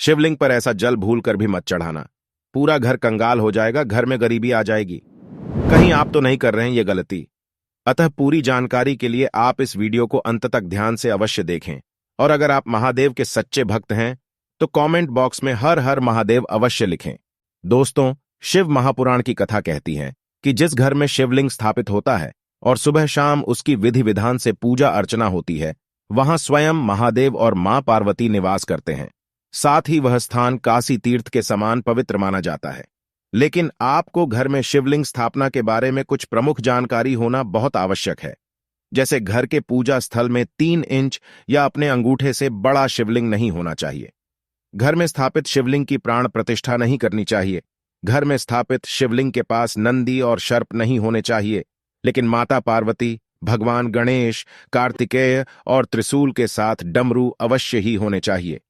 शिवलिंग पर ऐसा जल भूल कर भी मत चढ़ाना। पूरा घर कंगाल हो जाएगा, घर में गरीबी आ जाएगी। कहीं आप तो नहीं कर रहे हैं ये गलती। अतः पूरी जानकारी के लिए आप इस वीडियो को अंत तक ध्यान से अवश्य देखें। और अगर आप महादेव के सच्चे भक्त हैं तो कमेंट बॉक्स में हर हर महादेव अवश्य लिखें। दोस्तों, शिव महापुराण की कथा कहती है कि जिस घर में शिवलिंग स्थापित होता है और सुबह शाम उसकी विधि विधान से पूजा अर्चना होती है, वहां स्वयं महादेव और मां पार्वती निवास करते हैं। साथ ही वह स्थान काशी तीर्थ के समान पवित्र माना जाता है। लेकिन आपको घर में शिवलिंग स्थापना के बारे में कुछ प्रमुख जानकारी होना बहुत आवश्यक है। जैसे घर के पूजा स्थल में 3 इंच या अपने अंगूठे से बड़ा शिवलिंग नहीं होना चाहिए। घर में स्थापित शिवलिंग की प्राण प्रतिष्ठा नहीं करनी चाहिए। घर में स्थापित शिवलिंग के पास नंदी और सर्प नहीं होने चाहिए, लेकिन माता पार्वती, भगवान गणेश, कार्तिकेय और त्रिशूल के साथ डमरू अवश्य ही होने चाहिए।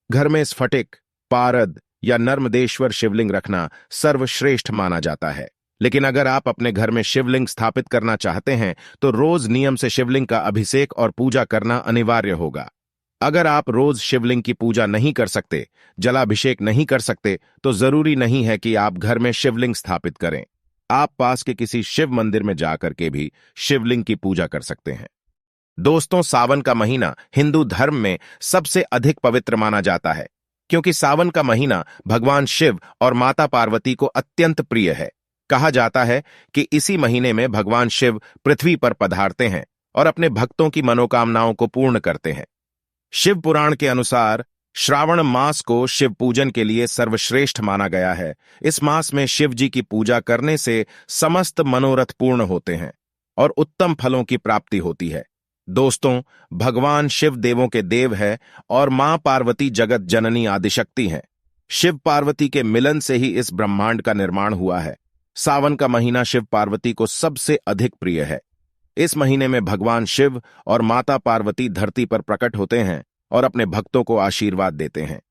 घर में स्फटिक, पारद या नर्मदेश्वर शिवलिंग रखना सर्वश्रेष्ठ माना जाता है। लेकिन अगर आप अपने घर में शिवलिंग स्थापित करना चाहते हैं तो रोज नियम से शिवलिंग का अभिषेक और पूजा करना अनिवार्य होगा। अगर आप रोज शिवलिंग की पूजा नहीं कर सकते, जलाभिषेक नहीं कर सकते, तो जरूरी नहीं है कि आप घर में शिवलिंग स्थापित करें। आप पास के किसी शिव मंदिर में जाकर के भी शिवलिंग की पूजा कर सकते हैं। दोस्तों, सावन का महीना हिंदू धर्म में सबसे अधिक पवित्र माना जाता है, क्योंकि सावन का महीना भगवान शिव और माता पार्वती को अत्यंत प्रिय है। कहा जाता है कि इसी महीने में भगवान शिव पृथ्वी पर पधारते हैं और अपने भक्तों की मनोकामनाओं को पूर्ण करते हैं। शिव पुराण के अनुसार श्रावण मास को शिव पूजन के लिए सर्वश्रेष्ठ माना गया है। इस मास में शिव जी की पूजा करने से समस्त मनोरथ पूर्ण होते हैं और उत्तम फलों की प्राप्ति होती है। दोस्तों, भगवान शिव देवों के देव है और मां पार्वती जगत जननी आदिशक्ति हैं। शिव पार्वती के मिलन से ही इस ब्रह्मांड का निर्माण हुआ है। सावन का महीना शिव पार्वती को सबसे अधिक प्रिय है। इस महीने में भगवान शिव और माता पार्वती धरती पर प्रकट होते हैं और अपने भक्तों को आशीर्वाद देते हैं।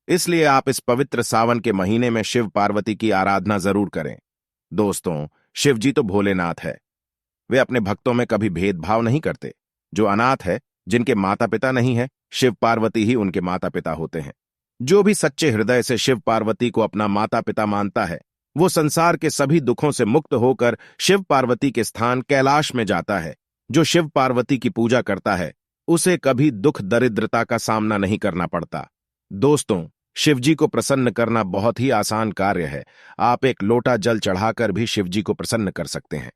इसलिए आप इस पवित्र सावन के महीने में शिव पार्वती की आराधना जरूर करें। दोस्तों, शिव जी तो भोलेनाथ है। वे अपने भक्तों में कभी भेदभाव नहीं करते। जो अनाथ है, जिनके माता पिता नहीं है, शिव पार्वती ही उनके माता पिता होते हैं। जो भी सच्चे हृदय से शिव पार्वती को अपना माता पिता मानता है, वो संसार के सभी दुखों से मुक्त होकर शिव पार्वती के स्थान कैलाश में जाता है। जो शिव पार्वती की पूजा करता है, उसे कभी दुख दरिद्रता का सामना नहीं करना पड़ता। दोस्तों, शिवजी को प्रसन्न करना बहुत ही आसान कार्य है। आप एक लोटा जल चढ़ाकर भी शिवजी को प्रसन्न कर सकते हैं।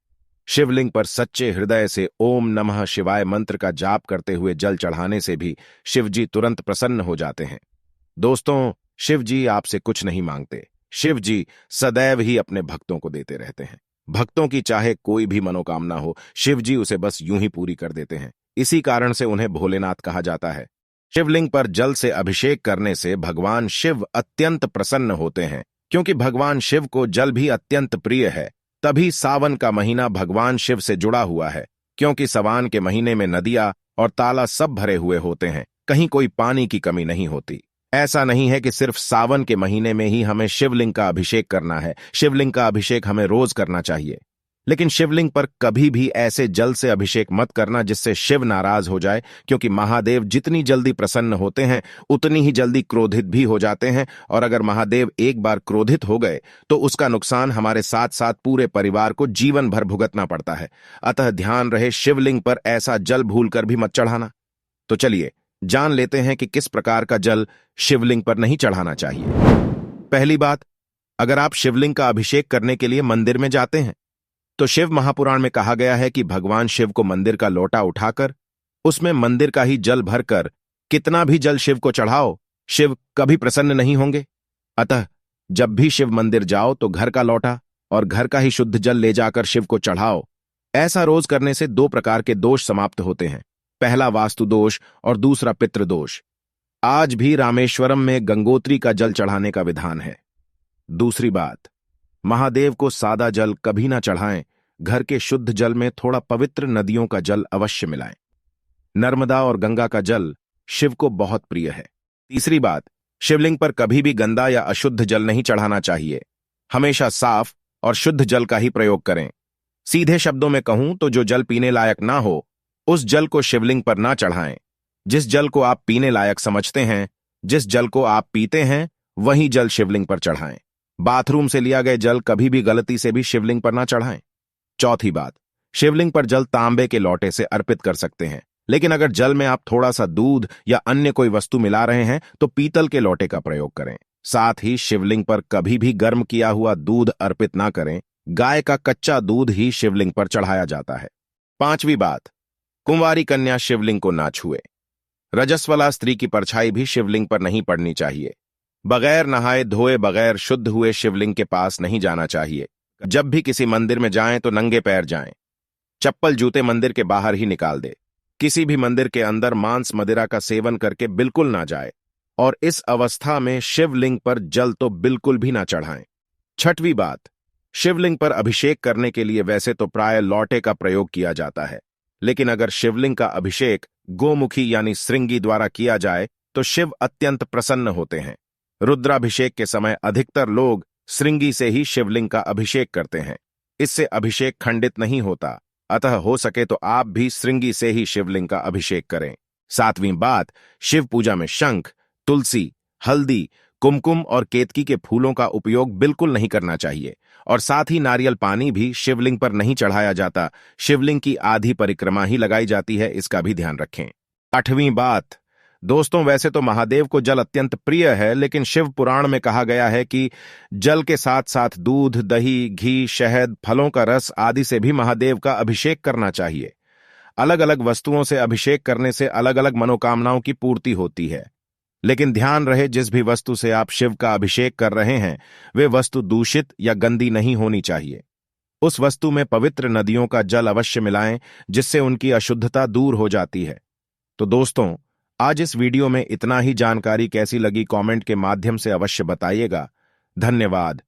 शिवलिंग पर सच्चे हृदय से ओम नमः शिवाय मंत्र का जाप करते हुए जल चढ़ाने से भी शिवजी तुरंत प्रसन्न हो जाते हैं। दोस्तों, शिवजी आपसे कुछ नहीं मांगते। शिवजी सदैव ही अपने भक्तों को देते रहते हैं। भक्तों की चाहे कोई भी मनोकामना हो, शिवजी उसे बस यूं ही पूरी कर देते हैं। इसी कारण से उन्हें भोलेनाथ कहा जाता है। शिवलिंग पर जल से अभिषेक करने से भगवान शिव अत्यंत प्रसन्न होते हैं। क्योंकि भगवान शिव को जल भी अत्यंत प्रिय है, तभी सावन का महीना भगवान शिव से जुड़ा हुआ है। क्योंकि सावन के महीने में नदियां और तालाब सब भरे हुए होते हैं, कहीं कोई पानी की कमी नहीं होती। ऐसा नहीं है कि सिर्फ सावन के महीने में ही हमें शिवलिंग का अभिषेक करना है। शिवलिंग का अभिषेक हमें रोज करना चाहिए। लेकिन शिवलिंग पर कभी भी ऐसे जल से अभिषेक मत करना जिससे शिव नाराज हो जाए, क्योंकि महादेव जितनी जल्दी प्रसन्न होते हैं उतनी ही जल्दी क्रोधित भी हो जाते हैं। और अगर महादेव एक बार क्रोधित हो गए तो उसका नुकसान हमारे साथ साथ पूरे परिवार को जीवन भर भुगतना पड़ता है। अतः ध्यान रहे, शिवलिंग पर ऐसा जल भूलकर भी मत चढ़ाना। तो चलिए जान लेते हैं कि किस प्रकार का जल शिवलिंग पर नहीं चढ़ाना चाहिए। पहली बात, अगर आप शिवलिंग का अभिषेक करने के लिए मंदिर में जाते हैं तो शिव महापुराण में कहा गया है कि भगवान शिव को मंदिर का लोटा उठाकर उसमें मंदिर का ही जल भरकर कितना भी जल शिव को चढ़ाओ, शिव कभी प्रसन्न नहीं होंगे। अतः जब भी शिव मंदिर जाओ तो घर का लोटा और घर का ही शुद्ध जल ले जाकर शिव को चढ़ाओ। ऐसा रोज करने से 2 प्रकार के दोष समाप्त होते हैं। पहला वास्तु दोष और दूसरा पितृदोष। आज भी रामेश्वरम में गंगोत्री का जल चढ़ाने का विधान है। दूसरी बात, महादेव को सादा जल कभी ना चढ़ाएं। घर के शुद्ध जल में थोड़ा पवित्र नदियों का जल अवश्य मिलाएं। नर्मदा और गंगा का जल शिव को बहुत प्रिय है। तीसरी बात, शिवलिंग पर कभी भी गंदा या अशुद्ध जल नहीं चढ़ाना चाहिए। हमेशा साफ और शुद्ध जल का ही प्रयोग करें। सीधे शब्दों में कहूं तो जो जल पीने लायक ना हो, उस जल को शिवलिंग पर ना चढ़ाएं। जिस जल को आप पीने लायक समझते हैं, जिस जल को आप पीते हैं वही जल शिवलिंग पर चढ़ाएं। बाथरूम से लिया गया जल कभी भी गलती से भी शिवलिंग पर ना चढ़ाएं। चौथी बात, शिवलिंग पर जल तांबे के लोटे से अर्पित कर सकते हैं, लेकिन अगर जल में आप थोड़ा सा दूध या अन्य कोई वस्तु मिला रहे हैं तो पीतल के लोटे का प्रयोग करें। साथ ही शिवलिंग पर कभी भी गर्म किया हुआ दूध अर्पित ना करें। गाय का कच्चा दूध ही शिवलिंग पर चढ़ाया जाता है। पांचवी बात, कुंवारी कन्या शिवलिंग को ना छुए। रजस्वला स्त्री की परछाई भी शिवलिंग पर नहीं पड़नी चाहिए। बगैर नहाए धोए, बगैर शुद्ध हुए शिवलिंग के पास नहीं जाना चाहिए। जब भी किसी मंदिर में जाएं तो नंगे पैर जाएं। चप्पल जूते मंदिर के बाहर ही निकाल दे। किसी भी मंदिर के अंदर मांस मदिरा का सेवन करके बिल्कुल ना जाए, और इस अवस्था में शिवलिंग पर जल तो बिल्कुल भी ना चढ़ाएं। छठवीं बात, शिवलिंग पर अभिषेक करने के लिए वैसे तो प्राय लौटे का प्रयोग किया जाता है, लेकिन अगर शिवलिंग का अभिषेक गोमुखी यानी श्रृंगी द्वारा किया जाए तो शिव अत्यंत प्रसन्न होते हैं। रुद्राभिषेक के समय अधिकतर लोग श्रृंगी से ही शिवलिंग का अभिषेक करते हैं। इससे अभिषेक खंडित नहीं होता, अतः हो सके तो आप भी श्रृंगी से ही शिवलिंग का अभिषेक करें। सातवीं बात, शिव पूजा में शंख, तुलसी, हल्दी, कुमकुम और केतकी के फूलों का उपयोग बिल्कुल नहीं करना चाहिए, और साथ ही नारियल पानी भी शिवलिंग पर नहीं चढ़ाया जाता। शिवलिंग की आधी परिक्रमा ही लगाई जाती है, इसका भी ध्यान रखें। आठवीं बात, दोस्तों वैसे तो महादेव को जल अत्यंत प्रिय है, लेकिन शिव पुराण में कहा गया है कि जल के साथ साथ दूध, दही, घी, शहद, फलों का रस आदि से भी महादेव का अभिषेक करना चाहिए। अलग अलग वस्तुओं से अभिषेक करने से अलग अलग मनोकामनाओं की पूर्ति होती है, लेकिन ध्यान रहे जिस भी वस्तु से आप शिव का अभिषेक कर रहे हैं वे वस्तु दूषित या गंदी नहीं होनी चाहिए। उस वस्तु में पवित्र नदियों का जल अवश्य मिलाएं, जिससे उनकी अशुद्धता दूर हो जाती है। तो दोस्तों, आज इस वीडियो में इतना ही। जानकारी कैसी लगी कमेंट के माध्यम से अवश्य बताइएगा। धन्यवाद।